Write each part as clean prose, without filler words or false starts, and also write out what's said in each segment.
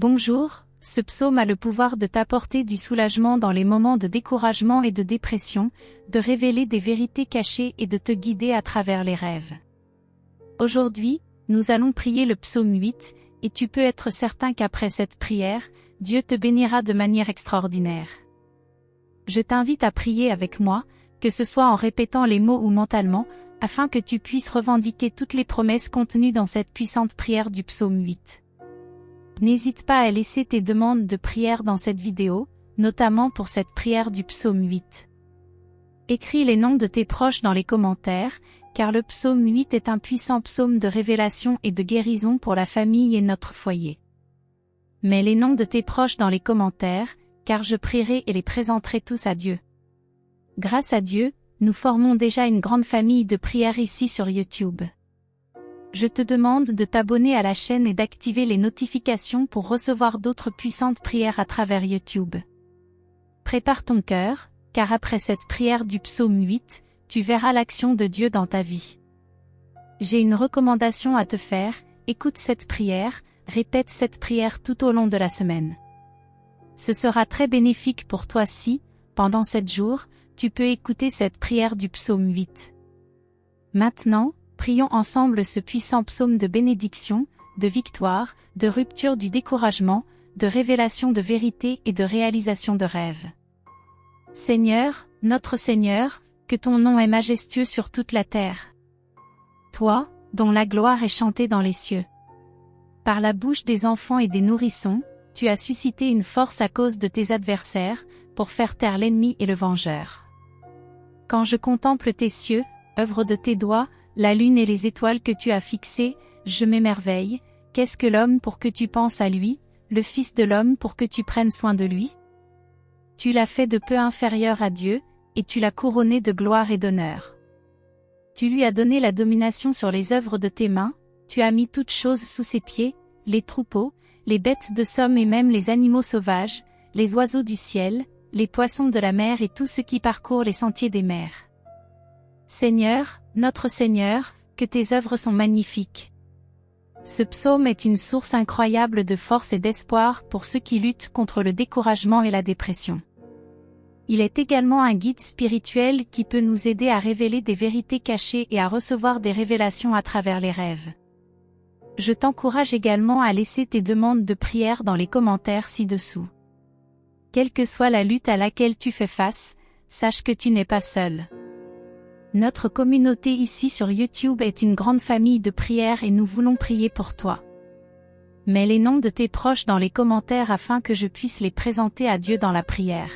Bonjour, ce psaume a le pouvoir de t'apporter du soulagement dans les moments de découragement et de dépression, de révéler des vérités cachées et de te guider à travers les rêves. Aujourd'hui, nous allons prier le psaume 8, et tu peux être certain qu'après cette prière, Dieu te bénira de manière extraordinaire. Je t'invite à prier avec moi, que ce soit en répétant les mots ou mentalement, afin que tu puisses revendiquer toutes les promesses contenues dans cette puissante prière du psaume 8. N'hésite pas à laisser tes demandes de prière dans cette vidéo, notamment pour cette prière du psaume 8. Écris les noms de tes proches dans les commentaires, car le psaume 8 est un puissant psaume de révélation et de guérison pour la famille et notre foyer. Mets les noms de tes proches dans les commentaires, car je prierai et les présenterai tous à Dieu. Grâce à Dieu, nous formons déjà une grande famille de prières ici sur YouTube. Je te demande de t'abonner à la chaîne et d'activer les notifications pour recevoir d'autres puissantes prières à travers YouTube. Prépare ton cœur, car après cette prière du psaume 8, tu verras l'action de Dieu dans ta vie. J'ai une recommandation à te faire, écoute cette prière, répète cette prière tout au long de la semaine. Ce sera très bénéfique pour toi si, pendant 7 jours, tu peux écouter cette prière du psaume 8. Maintenant, prions ensemble ce puissant psaume de bénédiction, de victoire, de rupture du découragement, de révélation de vérité et de réalisation de rêves. Seigneur, notre Seigneur, que ton nom est majestueux sur toute la terre. Toi, dont la gloire est chantée dans les cieux. Par la bouche des enfants et des nourrissons, tu as suscité une force à cause de tes adversaires, pour faire taire l'ennemi et le vengeur. Quand je contemple tes cieux, œuvre de tes doigts, la lune et les étoiles que tu as fixées, je m'émerveille. Qu'est-ce que l'homme pour que tu penses à lui, le Fils de l'homme pour que tu prennes soin de lui? Tu l'as fait de peu inférieur à Dieu, et tu l'as couronné de gloire et d'honneur. Tu lui as donné la domination sur les œuvres de tes mains, tu as mis toutes choses sous ses pieds, les troupeaux, les bêtes de somme et même les animaux sauvages, les oiseaux du ciel, les poissons de la mer et tout ce qui parcourt les sentiers des mers. Seigneur, notre Seigneur, que tes œuvres sont magnifiques. Ce psaume est une source incroyable de force et d'espoir pour ceux qui luttent contre le découragement et la dépression. Il est également un guide spirituel qui peut nous aider à révéler des vérités cachées et à recevoir des révélations à travers les rêves. Je t'encourage également à laisser tes demandes de prière dans les commentaires ci-dessous. Quelle que soit la lutte à laquelle tu fais face, sache que tu n'es pas seul. Notre communauté ici sur YouTube est une grande famille de prières et nous voulons prier pour toi. Mets les noms de tes proches dans les commentaires afin que je puisse les présenter à Dieu dans la prière.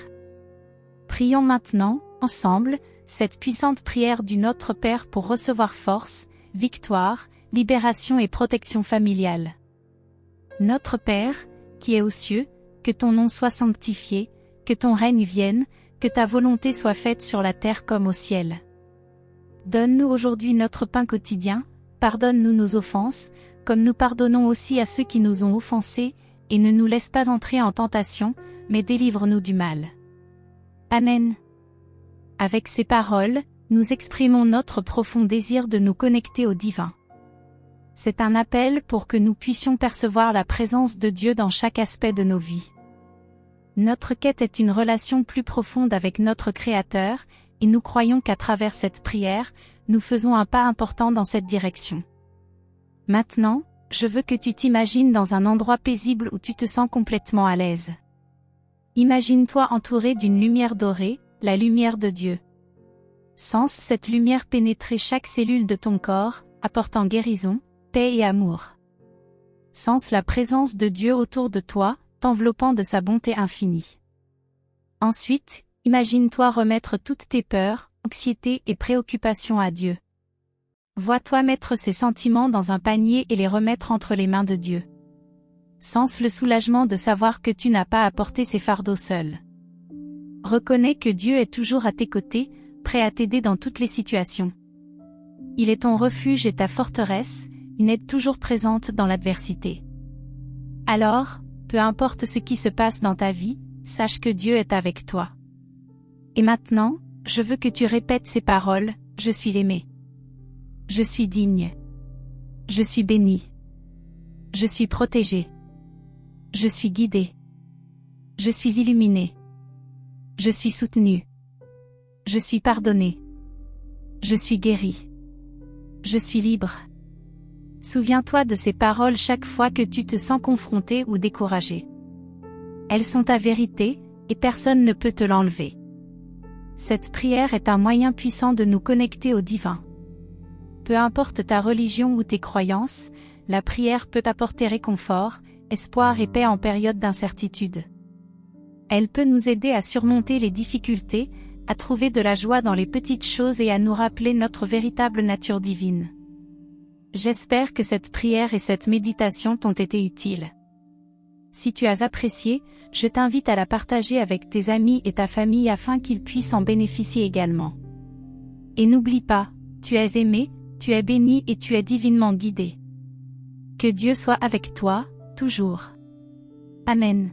Prions maintenant, ensemble, cette puissante prière du Notre Père pour recevoir force, victoire, libération et protection familiale. Notre Père, qui es aux cieux, que ton nom soit sanctifié, que ton règne vienne, que ta volonté soit faite sur la terre comme au ciel. Donne-nous aujourd'hui notre pain quotidien, pardonne-nous nos offenses, comme nous pardonnons aussi à ceux qui nous ont offensés, et ne nous laisse pas entrer en tentation, mais délivre-nous du mal. Amen. Avec ces paroles, nous exprimons notre profond désir de nous connecter au divin. C'est un appel pour que nous puissions percevoir la présence de Dieu dans chaque aspect de nos vies. Notre quête est une relation plus profonde avec notre Créateur, et nous croyons qu'à travers cette prière, nous faisons un pas important dans cette direction. Maintenant, je veux que tu t'imagines dans un endroit paisible où tu te sens complètement à l'aise. Imagine-toi entouré d'une lumière dorée, la lumière de Dieu. Sens cette lumière pénétrer chaque cellule de ton corps, apportant guérison, paix et amour. Sens la présence de Dieu autour de toi, t'enveloppant de sa bonté infinie. Ensuite, imagine-toi remettre toutes tes peurs, anxiétés et préoccupations à Dieu. Vois-toi mettre ces sentiments dans un panier et les remettre entre les mains de Dieu. Sens le soulagement de savoir que tu n'as pas à porter ces fardeaux seul. Reconnais que Dieu est toujours à tes côtés, prêt à t'aider dans toutes les situations. Il est ton refuge et ta forteresse, une aide toujours présente dans l'adversité. Alors, peu importe ce qui se passe dans ta vie, sache que Dieu est avec toi. Et maintenant, je veux que tu répètes ces paroles, je suis aimé. Je suis digne. Je suis béni. Je suis protégé. Je suis guidé. Je suis illuminé. Je suis soutenu. Je suis pardonné. Je suis guéri. Je suis libre. Souviens-toi de ces paroles chaque fois que tu te sens confronté ou découragé. Elles sont ta vérité, et personne ne peut te l'enlever. Cette prière est un moyen puissant de nous connecter au divin. Peu importe ta religion ou tes croyances, la prière peut apporter réconfort, espoir et paix en période d'incertitude. Elle peut nous aider à surmonter les difficultés, à trouver de la joie dans les petites choses et à nous rappeler notre véritable nature divine. J'espère que cette prière et cette méditation t'ont été utiles. Si tu as apprécié, je t'invite à la partager avec tes amis et ta famille afin qu'ils puissent en bénéficier également. Et n'oublie pas, tu es aimé, tu es béni et tu es divinement guidé. Que Dieu soit avec toi, toujours. Amen.